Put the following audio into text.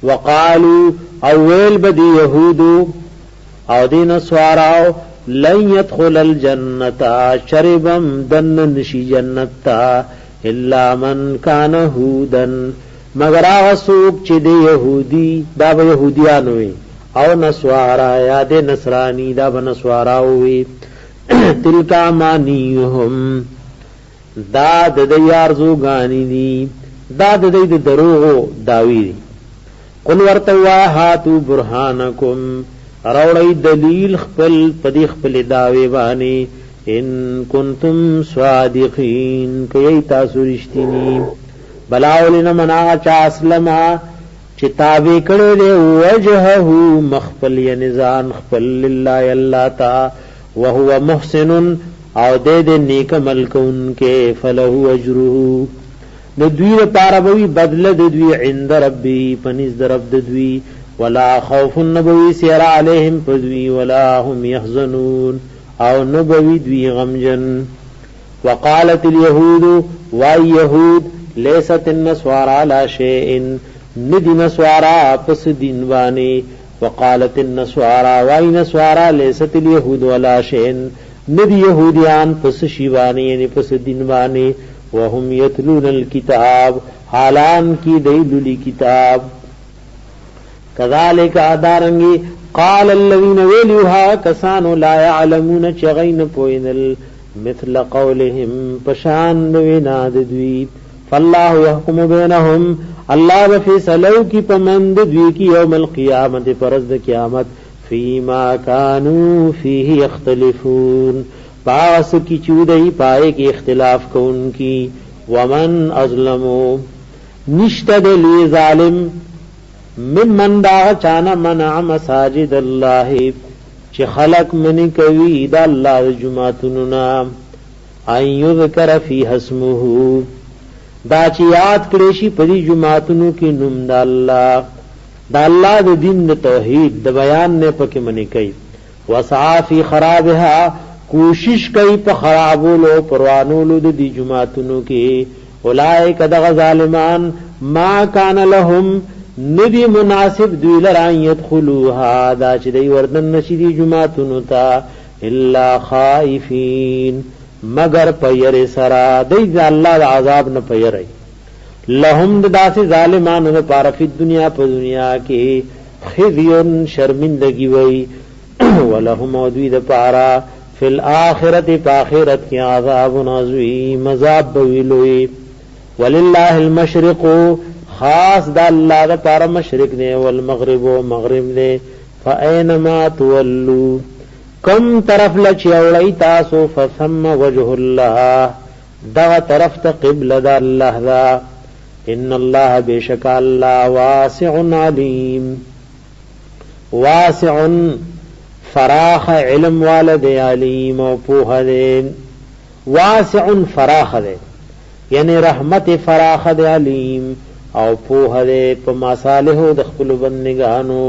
وقالو اول بدی یهودو او دین سواراو لن يدخل الجنة شربم دن نشی جنتا الا من کان هودن مگر آغا سوک چی دے یهودی دا با یهودیانوی او نسوارا یا دے نصرانی دا با نسواراوی تلکا مانیهم دا ددی آرزو گانی دی دا ددی دروغو داوی دی قل ورتوا هاتو برهانکم روڑی دلیل خپل پدی خپل داوی بانی ان کنتم صادقین کئی تاسو رشتینی بلاولن منا چا اسلما چی تابع کڑے دے وجہہو مخفل ینزان خپل للہ اللہ تا وہو محسن او دے دے نیک ملک ان کے فلہو اجرہو ندوی پاربوی بدل دوی عند ربی پنیز رب دوی ولا خوف نبوی سیر علیہم پدوی ولا هم یحزنون او نبوی دوی غمجن وقالت اليهود وائی یهود لیست النسوارا لا شیئن ندی نسوارا پس دینوانی وقالت النسوارا وائی نسوارا لیست اليهود ولا شیئن ندی یهودیان پس شیوانی یعنی پس دینوانی وهم یتلون الكتاب حالان کی دیلولی کتاب کذالک آدارنگی قال الذین ویلیوها کسانو لا یعلمون چغین پوینل مثل قولهم پشان ویناد دوی فاللہ یحکم بینهم اللہ بفیصلو کی پمند دوی کی یوم القیامت پرزد قیامت فیما کانو فیہ یختلفون پاس کی چودئی پائے کی اختلاف کو ان کی ومن اظلمو نشتد لی ظالم ممن دا چانا منع مساجد اللہ چی خلق منی کوي دا اللہ جماعتننا ان یذکر فی اسمہو دا چی یاد کریشی پدی جماعتنو کی نم دا اللہ دا دین دا توحید دا بیان نے پک منی کئی وسعا فی خرابها کوشش کئی پا خرابولو پروانولو دا دی جماعتنو کی اولائک دا ظالمان ما کان لهم ندی مناسب دوی لران یدخلوها دا چی دی وردن نشی دی جماعتنو تا الا خائفین مگر پیر سرا دی دا اللہ دا عذاب نا پیرائی لهم دا سی ظالمانو دا پارا فی الدنیا پا دنیا کی خذیون شرمندگی وی ولهم ودوی دا پارا فی الاخرت پا آخرت کی عذاب عظیم عذاب بویلوی وللہ المشرق خاص دا اللہ دا پارا مشرق دے والمغرب و مغرب دے فاینما تولو کم طرف لچی اوڑی تاسو فثم وجہ اللہ دا طرف تا قبل دا اللہ دا ان اللہ بیشک اللہ واسع علیم واسع فراخ علم والد علیم و پوہ دے واسع فراخ دے یعنی رحمت فراخ دے علیم او پوہ دے پا مصالحو دخل بندگانو